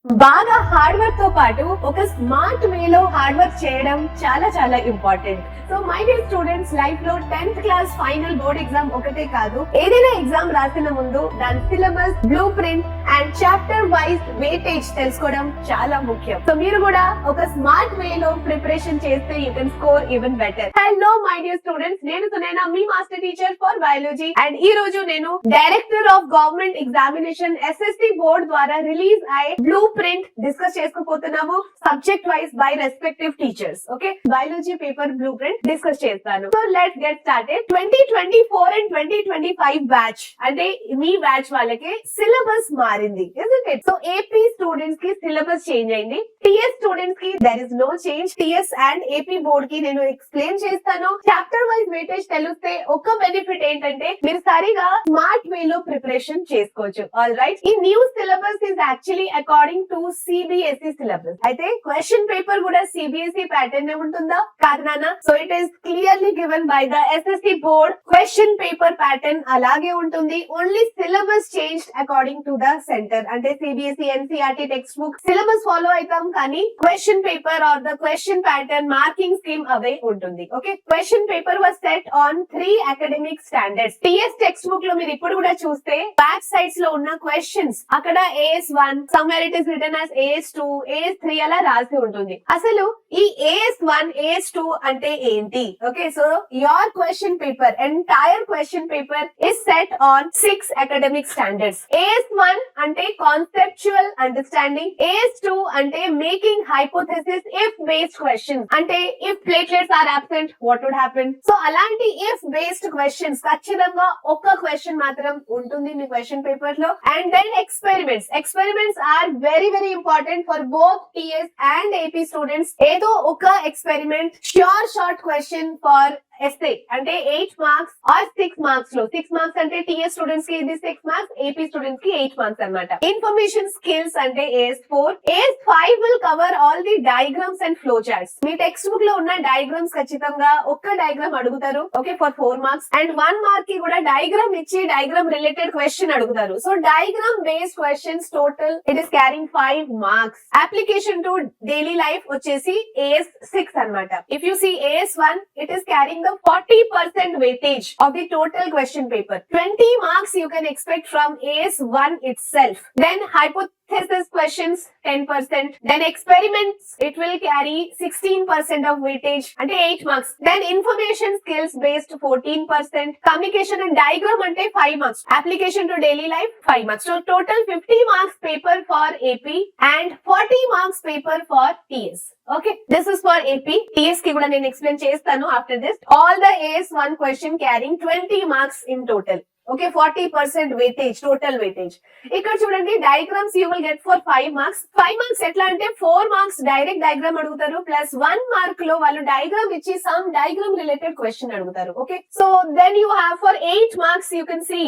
బాగా hard work తో పాటు ఒక స్మార్ట్ వేలో హార్డ్ వర్క్ చేయడం చాలా చాలా important. So my dear students, life లో 10th class final board exam ఒకటే కాదు, ఏదైనా ఎగ్జామ్ రాసిన ముందు దాని syllabus, blue print and chapter wise weightage తెలుసుకోవడం చాలా ముఖ్యం. సో మీరు కూడా ఒక స్మార్ట్ వేలో ప్రిపరేషన్ చేస్తే you can score even better. Hello my dear students, నేను సునైనా, మీ master teacher for biology. And ఈ రోజు నేను director of government examination SSC board ద్వారా రిలీజ్ అయ్యే బ్లూ ప్రింట్ డిస్కస్ చేసుకోబోతున్నాము, subject wise by respective teachers. Okay, biology paper blue print discuss చేస్తాను. So let's get started. 2024 and 2025 batch అంటే మీ batch వాళ్ళకి సిలబస్ మారింది, isn't it? So AP students కి syllabus change అయింది, టిఎస్ స్టూడెంట్స్ కి there is no change. TS and AP board కి నేను ఎక్స్ప్లెయిన్ చేస్తాను. చాప్టర్ వైజ్ వెయిటేజ్ తెలిస్తే ఒక బెనిఫిట్ ఏంటంటే మీరు సరిగా స్మార్ట్ వే లో ప్రిపరేషన్ చేసుకోవచ్చు. ఆల్ రైట్, ఈ new syllabus is actually according to CBSE syllabus. అయితే క్వశ్చన్ పేపర్ కూడా సిబిఎస్ఈ ప్యాటర్న్ ఉంటుందా? కాదు నాన్న. So it is clearly given by the SSC board. Question paper pattern అలాగే ఉంటుంది, only syllabus changed according to the centre. అంటే CBSE NCERT text book syllabus follow అవుతాం, కానీ question paper or the question pattern marking scheme అవే ఉంటుంది. Okay, question paper was set on 3 academic standards. TS text book లో మీరు ఇప్పుడు కూడా చూస్తే బ్యాక్ సైడ్స్ లో ఉన్న క్వశ్చన్స్ అక్కడ AS1, somewhere it is written as AS2, AS3 అలా రాసి ఉంటుంది. అసలు ఈ AS1, AS2 అంటే ఏంటి? Okay, so your question paper, entire question paper is set on 6 academic standards. AS1 అంటే కాన్సెప్చువల్ అండర్స్టాండింగ్, AS2 అంటే making hypothesis if based question, అంటే if platelets are absent what would happen. So అలాంటి if based questions ఖచ్చితంగా ఒక్క question మాత్రం ఉంటుంది మీ question paper లో. And then experiments are very very important for both TS and AP students. ఏదో ఒక experiment, short question for SA అంటే 8 మార్క్స్ ఆర్ 6 మార్క్స్ లో. 6 మార్క్స్ అంటే టిఎస్ స్టూడెంట్స్ కి ఇది 6 మార్క్స్, ఏపీ స్టూడెంట్స్ కి 8 మార్క్స్ అన్నమాట. ఇన్ఫర్మేషన్ స్కిల్స్ అంటే AS4. AS5 will cover all the diagrams and flow charts. మీ టెక్స్ట్ బుక్ లో ఉన్న డయాగ్రామ్స్ ఖచ్చితంగా ఒక్క డయాగ్రామ్ అడుగుతారు, okay, for 4 marks. And 1 mark కి కూడా డయాగ్రామ్ ఇచ్చి డయాగ్రామ్ రిలేటెడ్ క్వశ్చన్ అడుగుతారు. So diagram based questions total it is carrying 5 marks. Application to daily life వచ్చేసి AS6 అన్నమాట. If you see AS1, it is carrying the 40% weightage of the total question paper. 20 marks you can expect from AS1 itself. Then hypothesis questions 10%. Then experiments, it will carry 16% of weightage అంటే 8 marks. Then information skills based 14%. Communication and diagram అంటే 5 marks. Application to daily life 5 marks. So total 50 marks paper for AP and 40 marks paper for TS. Okay, this is for AP. TS కి కూడా నేను explain చేస్తాను after this. All the AS1 question carrying 20 marks in total. Okay, 40% weightage, total weightage. ఇక్కడ చూడండి, diagrams you will get for 5 marks. 5 marks ఎట్లా అంటే 4 marks direct diagram అడుగుతారు, plus 1 mark లో వాళ్ళు డయాగ్రామ్ ఇచ్చి సమ్ డయాగ్రామ్ రిలేటెడ్ క్వశ్చన్ అడుగుతారు. Okay, so then you have for 8 marks you can see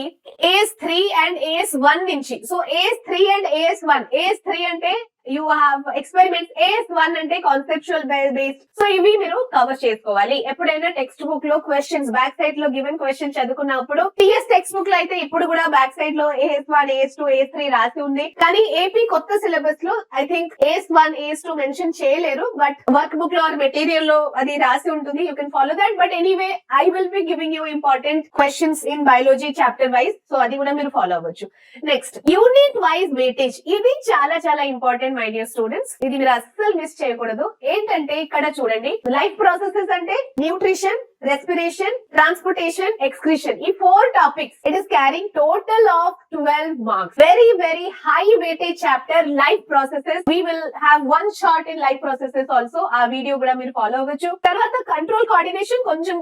AS3 and AS1 నుంచి. So AS3 and AS1. AS3 అంటే you have experiments, AS1 అంటే conceptual based. So ఇవి మీరు cover చేసుకోవాలి. ఎప్పుడైనా text book లో questions back side లో given question చదువుకున్నప్పుడు, టిఎస్ టెక్స్ట్ బుక్ లో అయితే ఇప్పుడు కూడా బ్యాక్ సైడ్ లో AS1, AS2, AS3 రాసి ఉంది. కానీ ఏపీ కొత్త సిలబస్ లో I think AS1, AS2 mention చేయలేరు, బట్ వర్క్ బుక్ లో ఆర్ మెటీరియల్ లో అది రాసి ఉంటుంది. You can follow that. But anyway I will be giving you important questions in biology chapter wise. So అది కూడా మీరు ఫాలో అవ్వచ్చు. Next, unit wise weightage. ఇది చాలా చాలా ఇంపార్టెంట్ మై డియర్ స్టూడెంట్స్. ఇది మీరు అస్సలు మిస్ చేయకూడదు. ఏంటంటే ఇక్కడ చూడండి, లైఫ్ ప్రాసెసెస్ అంటే న్యూట్రిషన్, రెస్పిరేషన్, ట్రాన్స్పోర్టేషన్, ఎక్స్క్రీషన్. ఈ 4 topics it is carrying total of 12 marks. Very very high weightage chapter life processes. We will have 1 short in life processes also. ఆ వీడియో కూడా మీరు ఫాలో అవ్వచ్చు. తర్వాత కంట్రోల్ కోఆర్డినేషన్ కొంచెం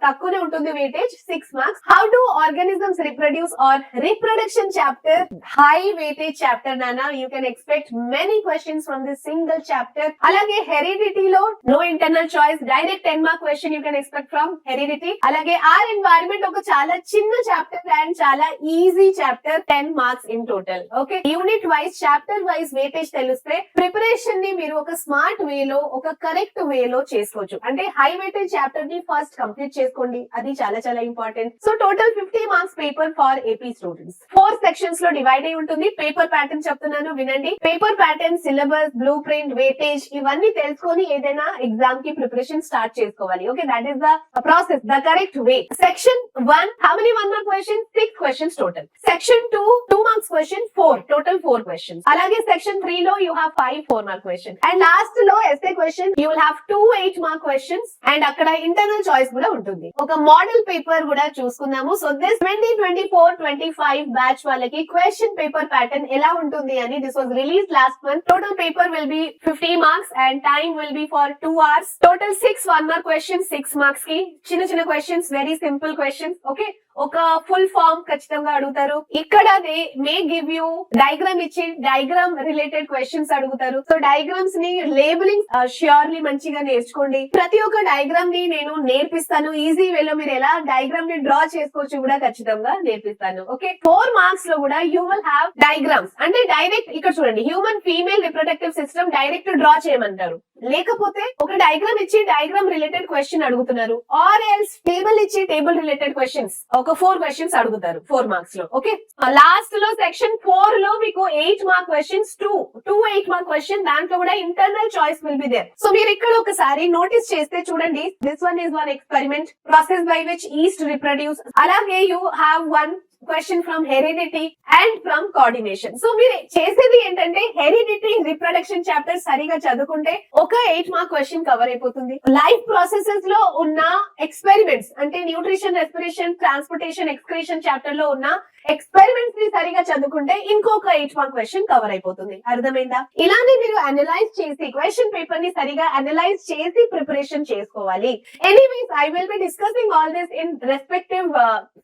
తక్కువనే ఉంటుంది weightage, 6 marks. How do organisms reproduce or reproduction chapter, high weightage chapter నానా. You can expect many questions from this single chapter. అలాగే హెరిడిటీ లో no internal choice, direct 10 mark question you can expect from heredity. అలాగే our environment ఒక చాలా చిన్న chapter and చాలా easy chapter, 10 marks in total. Okay, unit wise chapter wise weightage తెలిస్తే preparation ని మీరు ఒక స్మార్ట్ వేలో, ఒక కరెక్ట్ వేలో చేసుకోవచ్చు. అంటే హై వెయిటేజ్ చాప్టర్ ని ఫస్ట్ కంప్లీట్ చేసుకోండి, అది చాలా చాలా important. So total 50 marks paper for AP students. 4 sections లో డివైడ్ అయి ఉంటుంది. పేపర్ ప్యాటర్న్ చెప్తున్నాను వినండి. Paper pattern, syllabus, blue print, weightage ఇవన్నీ తెలుసుకొని ఏదైనా ఎగ్జామ్ కి ప్రిపరేషన్ స్టార్ట్ చేసుకోవాలి. Okay, that is the process, the correct way. Section 1, how many 1 mark questions? 6 questions total. Section 2, 2 marks question, 4, total 4 questions. అలాగే section 3 లో you have 5 4 mark questions. And last లో essay question you will have 2 8 mark questions and అక్కడ internal choice కూడా ఉంటుంది. ఒక model paper కూడా చూసుకుందాము. So this 2024-25 batch వాళ్ళకి క్వశ్చన్ పేపర్ ప్యాటర్న్ ఎలా ఉంటుంది అని, this was released last month. Total paper will be 50 marks and time will be for 2 hours. Total 6 1 mark questions, 6 marks కి చిన్న చిన్న questions, very simple questions. Okay, ఒక full form ఖచ్చితంగా అడుగుతారు. ఇక్కడ they may give you diagram ఇచ్చి diagram related questions అడుగుతారు. So diagrams ని లేబులింగ్ ష్యూర్లీ మంచిగా నేర్చుకోండి. ప్రతి ఒక్క డయాగ్రామ్ ని నేను నేర్పిస్తాను. ఈజీ వేలో మీరు ఎలా డయాగ్రామ్ ని డ్రా చేసుకోవచ్చు కూడా ఖచ్చితంగా నేర్పిస్తాను. ఓకే, 4 మార్క్స్ లో కూడా యూ విల్ హ్యావ్ డయాగ్రామ్స్. అంటే డైరెక్ట్ ఇక్కడ చూడండి, human female reproductive system direct draw చేయమంటారు. లేకపోతే ఒక డయాగ్రామ్ ఇచ్చి డయాగ్రామ్ రిలేటెడ్ క్వశ్చన్ అడుగుతున్నారు, ఆర్ ఎల్స్ టేబుల్ ఇచ్చి టేబుల్ రిలేటెడ్ క్వశ్చన్స్ ఒక 4 క్వశ్చన్స్ అడుగుతారు 4 మార్క్స్ లో. ఓకే, లాస్ట్ లో సెక్షన్ 4 లో మీకు 8 మార్క్ క్వశ్చన్స్, 2 8 మార్క్ క్వశ్చన్, దాంట్లో కూడా internal choice will be there. సో మీరు ఇక్కడ ఒకసారి నోటీస్ చేస్తే చూడండి, this one is one experiment, process by which yeast reproduce. అలాగే you have 1 question from heredity and from coordination. So మీరు చేసేది ఏంటంటే హెరిడిటీ, రిప్రొడక్షన్ చాప్టర్ సరిగా చదువుకుంటే ఒక 8 మార్క్ క్వశ్చన్ కవర్ అయిపోతుంది. లైఫ్ ప్రాసెసెస్ లో ఉన్న ఎక్స్పెరిమెంట్స్ అంటే nutrition, respiration, transportation, excretion chapter లో ఉన్న ఎక్స్పెరిమెంట్స్ ని సరిగా చదువుకుంటే ఇంకొక 8 మార్క్ క్వశ్చన్ కవర్ అయిపోతుంది. అర్థమైందా? ఇలానే మీరు అనలైజ్ చేసి క్వశ్చన్ పేపర్ ని సరిగా అనలైజ్ చేసి ప్రిపరేషన్ చేసుకోవాలి. Anyways I will be discussing all this in respective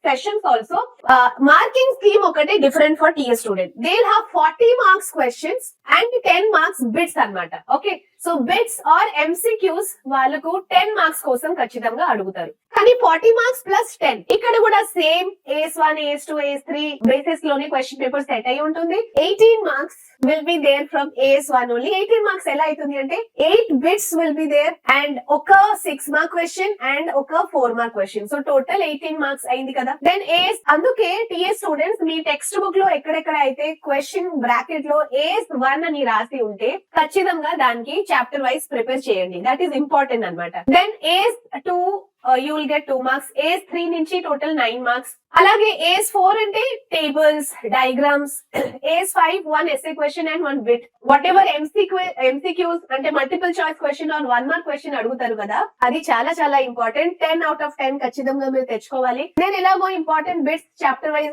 sessions also. Marking scheme ఒకటి different for TS student. They will have 40 marks questions and 10 marks bits అన్నమాట. Okay, so bits are MCQs వాళ్ళకు 10 marks కోసం ఖచ్చితంగా అడుగుతారు. కానీ 40 marks plus 10 ఇక్కడ కూడా same AS1, AS2, AS3 basis లోనే క్వశ్చన్ పేపర్ సెట్ అయి ఉంటుంది. 18 marks will be there from AS1 only. 18 marks ఎలా అవుతుంది అంటే 8 bits will be there and ఒక 6 మార్క్ క్వశ్చన్ అండ్ ఒక 4 mark question. So total 18 marks అయింది కదా. దెన్ అందుకే టీఎస్ స్టూడెంట్స్ మీ టెక్స్ట్ బుక్ లో ఎక్కడెక్కడ అయితే క్వశ్చన్ బ్రాకెట్ లో AS1 అని రాసి ఉంటే ఖచ్చితంగా దానికి చాప్టర్ వైజ్ ప్రిపేర్ చేయండి. దట్ ఈస్ ఇంపార్టెంట్ అన్నమాట. Then AS2 you will get 2 marks. AS3 నుంచి టోటల్ 9 మార్క్స్. అలాగే AS4 అంటే tables, diagrams. AS5 1 essay question and 1 bit. whatever MCQs అంటే multiple choice question or 1 mark question అడుగుతారు కదా, అది చాలా చాలా ఇంపార్టెంట్. 10 out of 10 ఖచ్చితంగా మీరు తెచ్చుకోవాలి. నేను ఎలాగో important bits chapter wise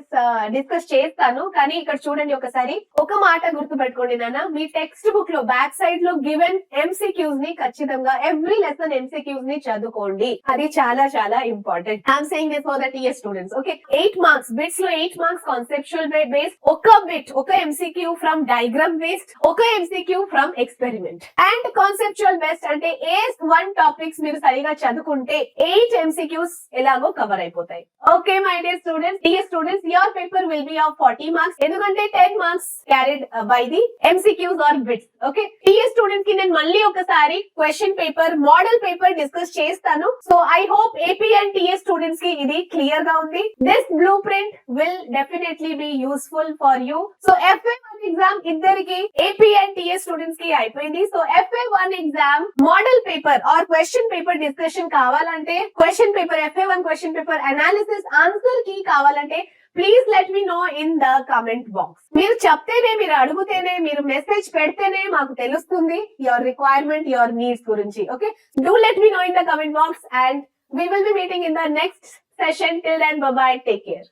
discuss చేస్తాను, కానీ ఇక్కడ చూడండి ఒకసారి. ఒక మాట గుర్తు పెట్టుకోండి నాన్న, మీ టెక్స్ట్ బుక్ లో బ్యాక్ సైడ్ లో గివెన్ MCQs ని ఖచ్చితంగా ఎవ్రీ లెసన్ MCQs ని చదువుకోండి. అది చాలా చాలా important. I'm saying this for the TS students. Okay, 8 marks bits లో 8 మార్క్స్ కాన్సెప్చువల్ బేస్, ఒక బిట్, ఒక MCQ ఫ్రమ్ డయాగ్రామ్ బేస్డ్, ఒక MCQ from experiment. And conceptual based అంటే AS1 టాపిక్స్ మీరు సరిగా చదువుకుంటే 8 MCQs ఎలాగో కవర్ అయిపోతాయి. Okay my dear students, TS students, your paper will be of 40 marks ఎందుకంటే 10 marks carried by the MCQs or bits. Okay, TS students కి నేను మళ్ళీ ఒకసారి question paper, model paper discuss చేస్తాను. So I hope AP and TS students ki idi clear ga undi. This blueprint will definitely be useful for you. So FA1 exam iddariki AP and TS students ki ayipoyindi. So FA1 exam model paper or question paper discussion kavalante, question paper FA1 question paper analysis answer ki kavalante please let me know in the comment box. మీరు చెప్తేనే, మీరు అడుగుతేనే, మీరు message పెడితేనే మాకు తెలుస్తుంది your requirement, your needs గురించి. Okay, do let me know in the comment box and we will be meeting in the next session. Till then, bye bye, take care.